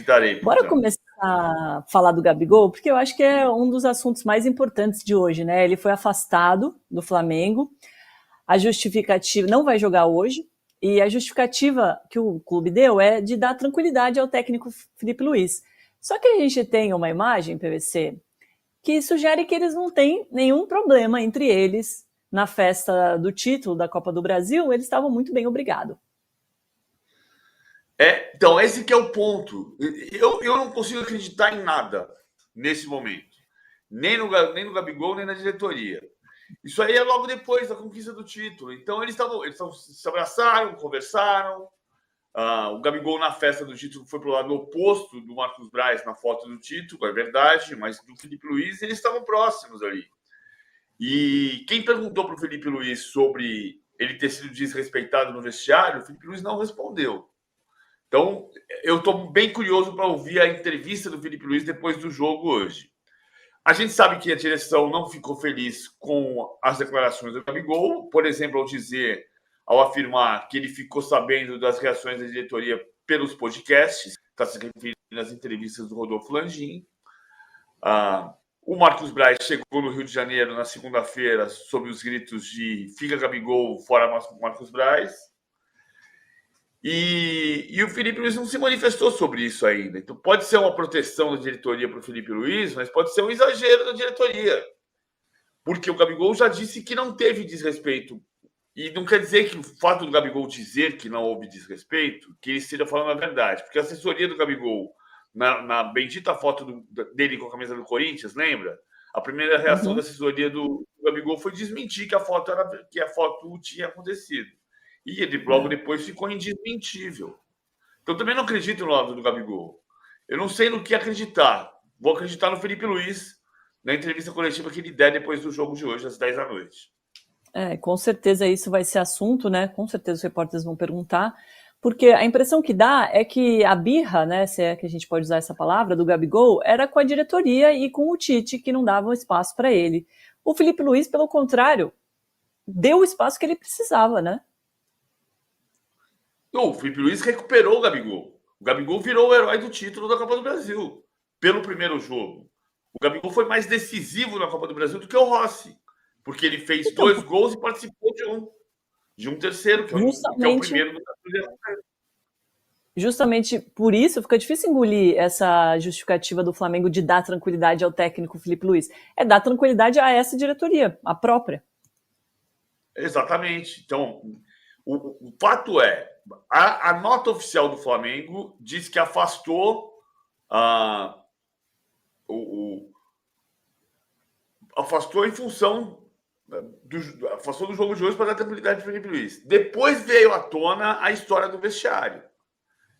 Visitarei, Bora portanto. começar a falar do Gabigol, porque eu acho que é um dos assuntos mais importantes de hoje, né? Ele foi afastado do Flamengo, a justificativa não vai jogar hoje, e a justificativa que o clube deu é de dar tranquilidade ao técnico Felipe Luiz. Só que a gente tem uma imagem, PVC, que sugere que eles não têm nenhum problema entre eles na festa do título da Copa do Brasil, eles estavam muito bem, obrigado. Então, esse que é o ponto. Eu não consigo acreditar em nada nesse momento. Nem no Gabigol, nem na diretoria. Isso aí é logo depois da conquista do título. Então, eles se abraçaram, conversaram. O Gabigol, na festa do título, foi para o lado oposto do Marcos Braz na foto do título, é verdade, mas do Felipe Luiz, eles estavam próximos ali. E quem perguntou para o Felipe Luiz sobre ele ter sido desrespeitado no vestiário, o Felipe Luiz não respondeu. Então, eu estou bem curioso para ouvir a entrevista do Felipe Luiz depois do jogo hoje. A gente sabe que a direção não ficou feliz com as declarações do Gabigol, por exemplo, ao afirmar que ele ficou sabendo das reações da diretoria pelos podcasts, está se referindo às entrevistas do Rodolfo Landim. O Marcos Braz chegou no Rio de Janeiro na segunda-feira sob os gritos de "Fica Gabigol, fora Marcos Braz". E o Felipe Luiz não se manifestou sobre isso ainda. Então, pode ser uma proteção da diretoria para o Felipe Luiz, mas pode ser um exagero da diretoria. Porque o Gabigol já disse que não teve desrespeito. E não quer dizer que o fato do Gabigol dizer que não houve desrespeito, que ele esteja falando a verdade. Porque a assessoria do Gabigol, na bendita foto dele com a camisa do Corinthians, lembra? A primeira reação da assessoria do Gabigol foi desmentir que a foto tinha acontecido. E ele logo depois ficou indesmentível. Então, também não acredito no lado do Gabigol. Eu não sei no que acreditar. Vou acreditar no Felipe Luiz, na entrevista coletiva que ele der depois do jogo de hoje, às 10 da noite. Com certeza isso vai ser assunto, né? Com certeza os repórteres vão perguntar, porque a impressão que dá é que a birra, né, se é que a gente pode usar essa palavra, do Gabigol, era com a diretoria e com o Tite, que não davam espaço para ele. O Felipe Luiz, pelo contrário, deu o espaço que ele precisava, né? O Felipe Luiz recuperou o Gabigol. O Gabigol virou o herói do título da Copa do Brasil, pelo primeiro jogo. O Gabigol foi mais decisivo na Copa do Brasil do que o Rossi, porque ele fez 2 gols e participou de um terceiro, que é o primeiro do Brasileiro. Justamente por isso fica difícil engolir essa justificativa do Flamengo de dar tranquilidade ao técnico Felipe Luiz. É dar tranquilidade a essa diretoria, a própria. Exatamente. Então, o fato é, a nota oficial do Flamengo diz que afastou afastou em função afastou do jogo de hoje para dar tranquilidade para o Felipe Luiz. Depois veio à tona a história do vestiário,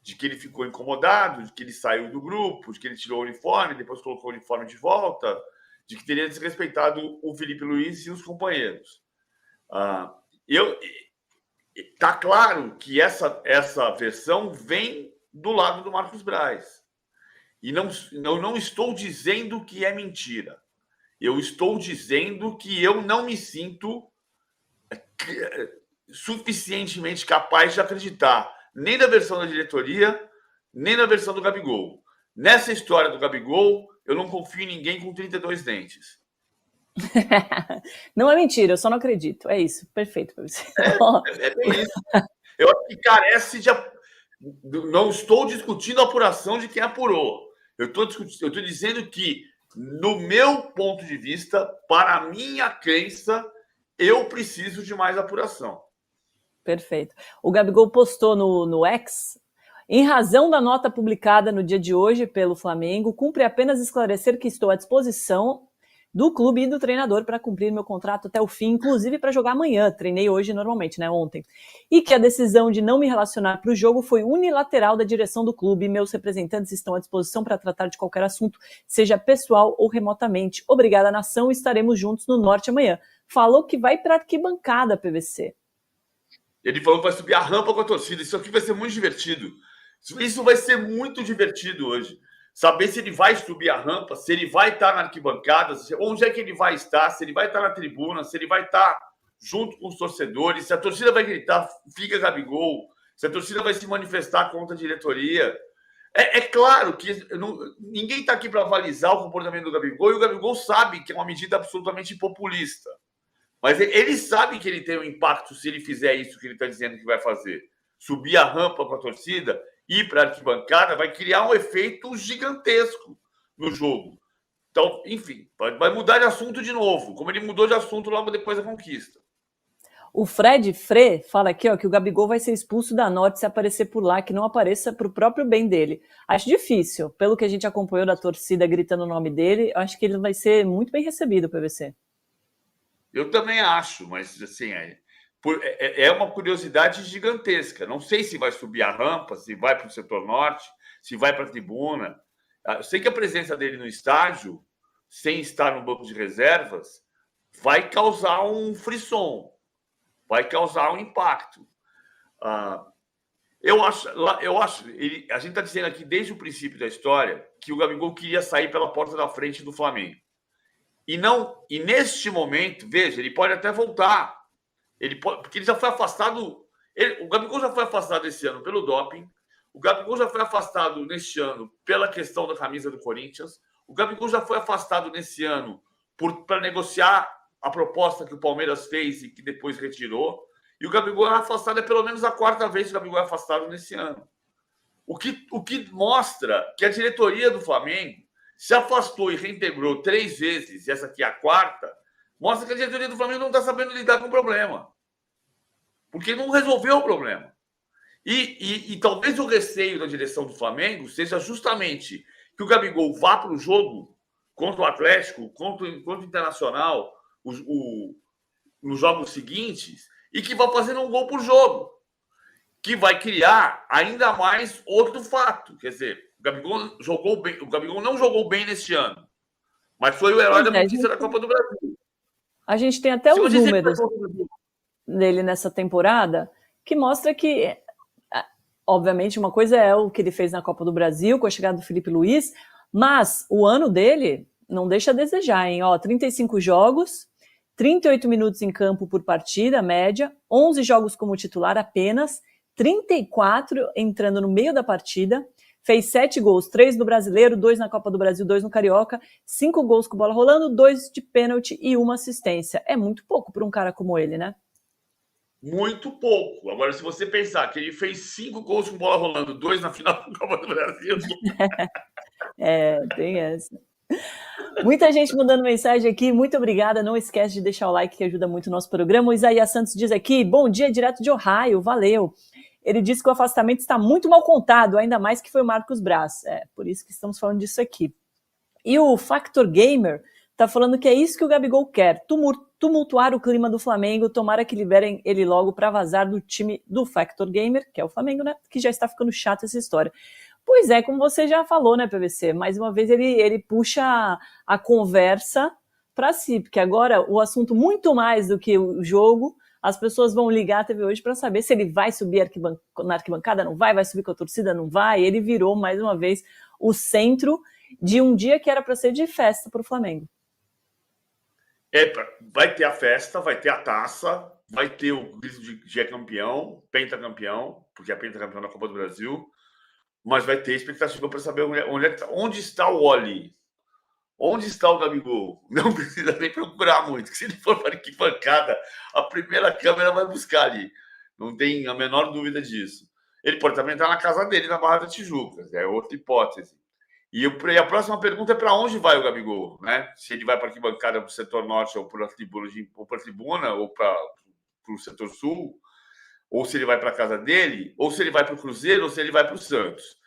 de que ele ficou incomodado, de que ele saiu do grupo, de que ele tirou o uniforme, depois colocou o uniforme de volta, de que teria desrespeitado o Felipe Luiz e os companheiros. Tá claro que essa versão vem do lado do Marcos Braz. E eu não estou dizendo que é mentira. Eu estou dizendo que eu não me sinto suficientemente capaz de acreditar nem na versão da diretoria, nem na versão do Gabigol. Nessa história do Gabigol, eu não confio em ninguém com 32 dentes. Não é mentira, eu só não acredito. É isso, perfeito. É bem isso. Eu acho que carece de. Não estou discutindo a apuração de quem apurou. Eu estou dizendo que, no meu ponto de vista, para a minha crença, eu preciso de mais apuração. Perfeito. O Gabigol postou no X: em razão da nota publicada no dia de hoje pelo Flamengo, cumpre apenas esclarecer que estou à disposição do clube e do treinador para cumprir meu contrato até o fim, inclusive para jogar amanhã. Treinei hoje normalmente, né, ontem. E que a decisão de não me relacionar para o jogo foi unilateral da direção do clube. Meus representantes estão à disposição para tratar de qualquer assunto, seja pessoal ou remotamente. Obrigada, nação. Estaremos juntos no Norte amanhã. Falou que vai para a arquibancada, PVC. Ele falou que vai subir a rampa com a torcida. Isso aqui vai ser muito divertido. Isso vai ser muito divertido hoje. Saber se ele vai subir a rampa, se ele vai estar na arquibancada, onde é que ele vai estar, se ele vai estar na tribuna, se ele vai estar junto com os torcedores, se a torcida vai gritar "Fica Gabigol", se a torcida vai se manifestar contra a diretoria. É claro que ninguém está aqui para avalizar o comportamento do Gabigol, e o Gabigol sabe que é uma medida absolutamente populista. Mas ele sabe que ele tem um impacto se ele fizer isso que ele está dizendo que vai fazer. Subir a rampa com a torcida, ir para a arquibancada, vai criar um efeito gigantesco no jogo. Então, enfim, vai mudar de assunto de novo, como ele mudou de assunto logo depois da conquista. O Fred Fre fala aqui, ó, que o Gabigol vai ser expulso da Norte se aparecer por lá, que não apareça para o próprio bem dele. Acho difícil. Pelo que a gente acompanhou da torcida gritando o nome dele, acho que ele vai ser muito bem recebido, PVC. Eu também acho, mas assim, é uma curiosidade gigantesca. Não sei se vai subir a rampa, se vai para o setor norte, se vai para a tribuna. Eu sei que a presença dele no estádio, sem estar no banco de reservas, vai causar um frisson, vai causar um impacto. Eu acho a gente está dizendo aqui desde o princípio da história que o Gabigol queria sair pela porta da frente do Flamengo. E neste momento, veja, ele pode até voltar. Porque ele já foi afastado. O Gabigol já foi afastado esse ano pelo doping. O Gabigol já foi afastado neste ano pela questão da camisa do Corinthians. O Gabigol já foi afastado nesse ano para negociar a proposta que o Palmeiras fez e que depois retirou. E o Gabigol é afastado, é pelo menos a quarta vez que o Gabigol é afastado nesse ano. O que mostra que a diretoria do Flamengo se afastou e reintegrou 3 vezes, e essa aqui é a quarta, mostra que a diretoria do Flamengo não está sabendo lidar com o problema. Porque não resolveu o problema. E talvez o receio da direção do Flamengo seja justamente que o Gabigol vá para o jogo contra o Atlético, contra o Internacional, nos jogos seguintes, e que vá fazendo um gol por jogo, que vai criar ainda mais outro fato. Quer dizer, o Gabigol não jogou bem neste ano, mas foi o herói da conquista da Copa do Brasil. A gente tem até os números dele nessa temporada que mostra que, obviamente, uma coisa é o que ele fez na Copa do Brasil com a chegada do Felipe Luiz, mas o ano dele não deixa a desejar, hein? 35 jogos, 38 minutos em campo por partida, média, 11 jogos como titular apenas, 34 entrando no meio da partida, fez 7 gols, 3 no Brasileiro, 2 na Copa do Brasil, 2 no Carioca, 5 gols com bola rolando, 2 de pênalti e 1 assistência. É muito pouco para um cara como ele, né? Muito pouco. Agora, se você pensar que ele fez 5 gols com bola rolando, 2 na final da Copa do Brasil... Tem essa. Muita gente mandando mensagem aqui, muito obrigada, não esquece de deixar o like que ajuda muito o nosso programa. O Isaías Santos diz aqui, bom dia, direto de Ohio, valeu. Ele disse que o afastamento está muito mal contado, ainda mais que foi o Marcos Braz. Por isso que estamos falando disso aqui. E o Factor Gamer está falando que é isso que o Gabigol quer, tumultuar o clima do Flamengo, tomara que liberem ele logo para vazar do time do Factor Gamer, que é o Flamengo, né? Que já está ficando chato essa história. Pois é, como você já falou, né, PVC? Mais uma vez ele puxa a conversa para si, porque agora o assunto, muito mais do que o jogo, as pessoas vão ligar a TV hoje para saber se ele vai subir na arquibancada, não vai subir com a torcida, não vai. Ele virou, mais uma vez, o centro de um dia que era para ser de festa para o Flamengo. Vai ter a festa, vai ter a taça, vai ter o grito de campeão, pentacampeão, porque é pentacampeão da Copa do Brasil, mas vai ter expectativa para saber onde está o Oli, onde está o Gabigol. Não precisa nem procurar muito, que se ele for para arquibancada, a primeira câmera vai buscar ali. Não tem a menor dúvida disso. Ele pode também estar na casa dele, na Barra da Tijuca, é outra hipótese. E a próxima pergunta é para onde vai o Gabigol, né? Se ele vai para a arquibancada, para o setor norte, ou para a tribuna, ou para o setor sul, ou se ele vai para a casa dele, ou se ele vai para o Cruzeiro, ou se ele vai para o Santos.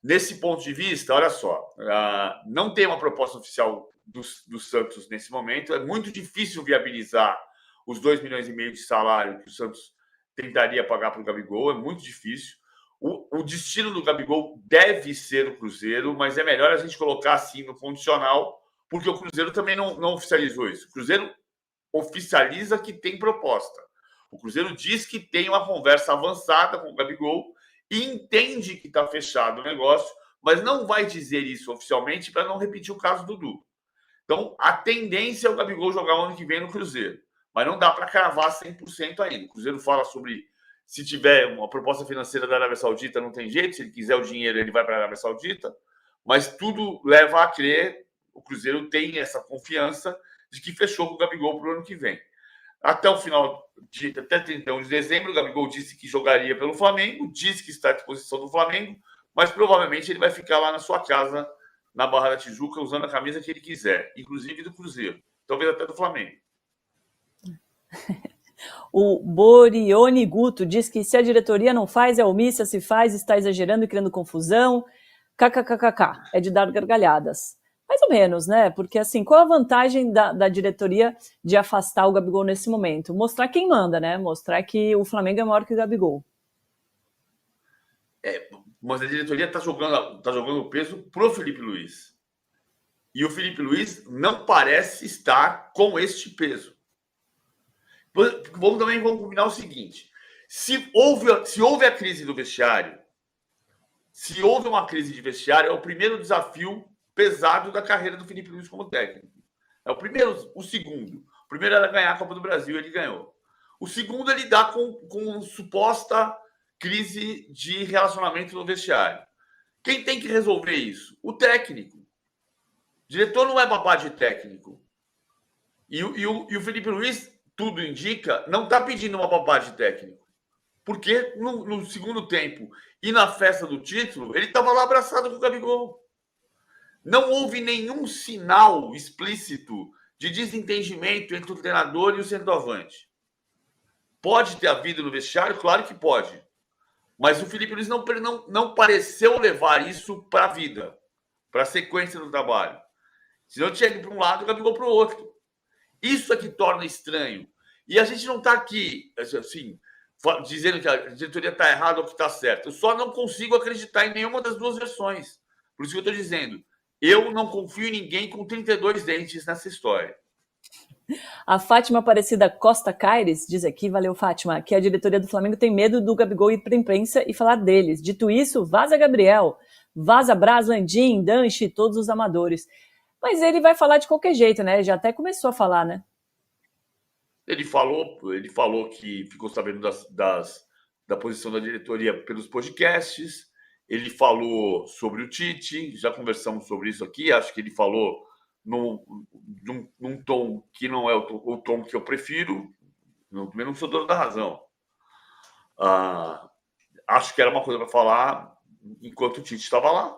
Nesse ponto de vista, olha só, não tem uma proposta oficial do Santos nesse momento, é muito difícil viabilizar os 2,5 milhões de salário que o Santos tentaria pagar para o Gabigol, é muito difícil. O destino do Gabigol deve ser o Cruzeiro, mas é melhor a gente colocar assim no condicional, porque o Cruzeiro também não oficializou isso. O Cruzeiro oficializa que tem proposta. O Cruzeiro diz que tem uma conversa avançada com o Gabigol e entende que está fechado o negócio, mas não vai dizer isso oficialmente para não repetir o caso do Dudu. Então, a tendência é o Gabigol jogar o ano que vem no Cruzeiro, mas não dá para cravar 100% ainda. O Cruzeiro fala sobre Se tiver uma proposta financeira da Arábia Saudita, não tem jeito. Se ele quiser o dinheiro, ele vai para a Arábia Saudita. Mas tudo leva a crer, o Cruzeiro tem essa confiança de que fechou com o Gabigol para o ano que vem. Até o final, até 31 de dezembro, o Gabigol disse que jogaria pelo Flamengo, disse que está à disposição do Flamengo, mas provavelmente ele vai ficar lá na sua casa, na Barra da Tijuca, usando a camisa que ele quiser, inclusive do Cruzeiro, talvez até do Flamengo. O Borione Guto diz que se a diretoria não faz, é omissa, se faz, está exagerando e criando confusão. KKKKK, é de dar gargalhadas. Mais ou menos, né? Porque, assim, qual a vantagem da diretoria de afastar o Gabigol nesse momento? Mostrar quem manda, né? Mostrar que o Flamengo é maior que o Gabigol. Mas a diretoria está jogando o peso pro Felipe Luiz. E o Felipe Luiz não parece estar com este peso. Vamos combinar o seguinte: se houve a crise do vestiário, se houve uma crise de vestiário, é o primeiro desafio pesado da carreira do Felipe Luiz como técnico. É o primeiro, o segundo. O primeiro era ganhar a Copa do Brasil, ele ganhou. O segundo é lidar com suposta crise de relacionamento no vestiário. Quem tem que resolver isso? O técnico. O diretor não é babá de técnico. E o Felipe Luiz, tudo indica, não está pedindo uma babá de técnico. Porque no segundo tempo e na festa do título, ele estava lá abraçado com o Gabigol. Não houve nenhum sinal explícito de desentendimento entre o treinador e o centroavante. Pode ter havido no vestiário? Claro que pode. Mas o Felipe Luiz não pareceu levar isso para a vida, para a sequência do trabalho. Senão tinha que ir para um lado e o Gabigol para o outro. Isso é que torna estranho. E a gente não está aqui, assim, dizendo que a diretoria está errada ou que está certa. Eu só não consigo acreditar em nenhuma das duas versões. Por isso que eu estou dizendo. Eu não confio em ninguém com 32 dentes nessa história. A Fátima Aparecida Costa Caires diz aqui, valeu Fátima, que a diretoria do Flamengo tem medo do Gabigol ir para a imprensa e falar deles. Dito isso, vaza Gabriel, vaza Braz, Landim, Danche, todos os amadores. Mas ele vai falar de qualquer jeito, né? Já até começou a falar, né? Ele falou que ficou sabendo da posição da diretoria pelos podcasts. Ele falou sobre o Tite, já conversamos sobre isso aqui. Acho que ele falou num tom que não é o tom que eu prefiro. Também não sou dono da razão. Acho que era uma coisa para falar enquanto o Tite estava lá.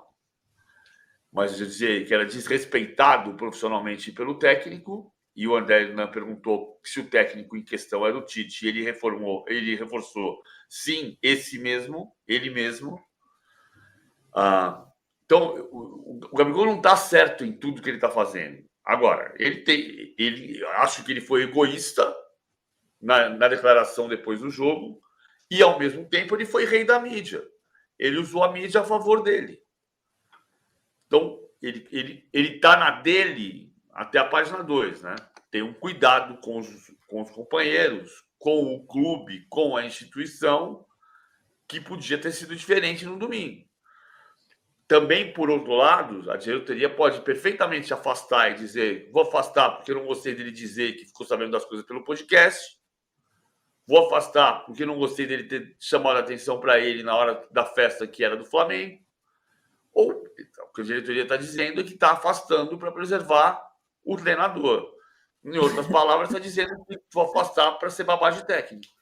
Mas eu dizer que era desrespeitado profissionalmente pelo técnico. E o André Hernan perguntou se o técnico em questão era o Tite. Ele reforçou, sim, ele mesmo. Então, o Gabigol não está certo em tudo que ele está fazendo. Agora, acho que ele foi egoísta na declaração depois do jogo e, ao mesmo tempo, ele foi rei da mídia. Ele usou a mídia a favor dele. Então, ele está na dele até a página 2, né? Tem um cuidado com os companheiros, com o clube, com a instituição, que podia ter sido diferente no domingo. Também, por outro lado, a diretoria pode perfeitamente se afastar e dizer: vou afastar porque eu não gostei dele dizer que ficou sabendo das coisas pelo podcast. Vou afastar porque não gostei dele ter chamado a atenção para ele na hora da festa que era do Flamengo. Ou o que a diretoria está dizendo é que está afastando para preservar o treinador. Em outras palavras, está dizendo que vou afastar para ser babá de técnico.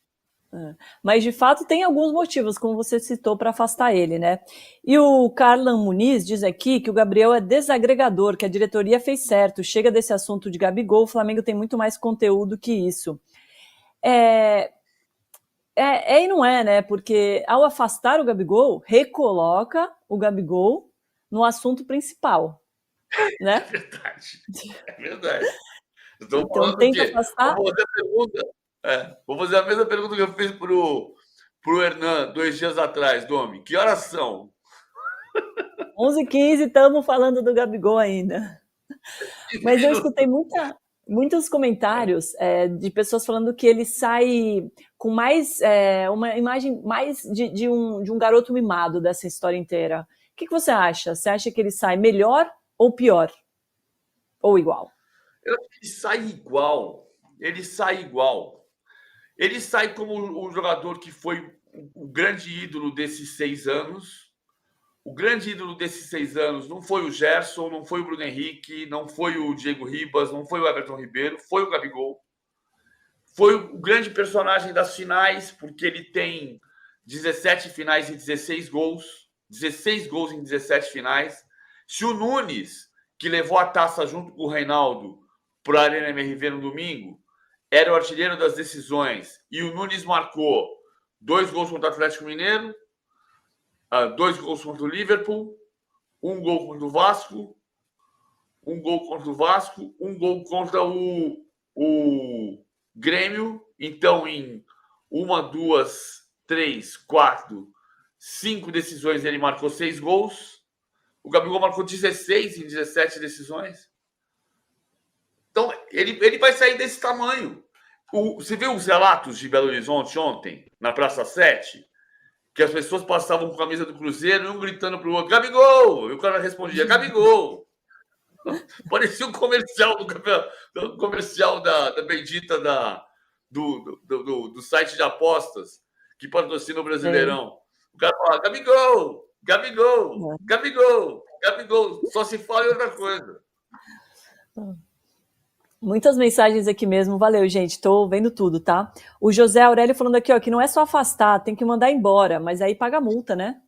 Mas, de fato, tem alguns motivos, como você citou, para afastar ele, né? E o Carlan Muniz diz aqui que o Gabriel é desagregador, que a diretoria fez certo. Chega desse assunto de Gabigol, o Flamengo tem muito mais conteúdo que isso. E não é, né? Porque ao afastar o Gabigol, recoloca o Gabigol no assunto principal, né? É verdade. É verdade. Então tenta afastar. Vou fazer a mesma pergunta que eu fiz pro Hernan 2 dias atrás, Domi. Que horas são? 11h15, estamos falando do Gabigol ainda. Mas eu escutei muitos comentários de pessoas falando que ele sai com mais uma imagem mais de um garoto mimado dessa história inteira. O que você acha? Você acha que ele sai melhor ou pior? Ou igual? Eu acho que ele sai igual. Ele sai como o jogador que foi o grande ídolo desses 6 anos. O grande ídolo desses 6 anos não foi o Gerson, não foi o Bruno Henrique, não foi o Diego Ribas, não foi o Everton Ribeiro, foi o Gabigol. Foi o grande personagem das finais, porque ele tem 17 finais e 16 gols. 16 gols em 17 finais. Se o Nunes, que levou a taça junto com o Reinaldo para a Arena MRV no domingo, era o artilheiro das decisões, e o Nunes marcou 2 gols contra o Atlético Mineiro, 2 gols contra o Liverpool, 1 gol contra o Vasco, 1 gol contra o Vasco, 1 gol contra o Grêmio. Então, em 1, 2, 3, 4, 5 decisões, ele marcou 6 gols. O Gabigol marcou 16 em 17 decisões. Então, ele vai sair desse tamanho. Você viu os relatos de Belo Horizonte ontem, na Praça 7? Que as pessoas passavam com a camisa do Cruzeiro, um gritando para o outro, Gabigol! E o cara respondia, Gabigol! Parecia um comercial do comercial da bendita do site de apostas que patrocina o Brasileirão. O cara fala, Gabigol! Gabigol! Gabigol! Gabigol! Só se fala em outra coisa. Muitas mensagens aqui mesmo, valeu, gente, tô vendo tudo, tá? O José Aurélio falando aqui, ó, que não é só afastar, tem que mandar embora, mas aí paga multa, né?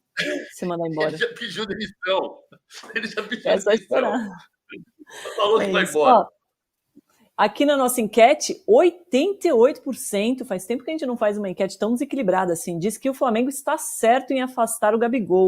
Se mandar embora. Ele já pediu demissão. Ele já pediu demissão. Só esperar. Falou que vai embora. Ó, aqui na nossa enquete, 88%, faz tempo que a gente não faz uma enquete tão desequilibrada assim, diz que o Flamengo está certo em afastar o Gabigol.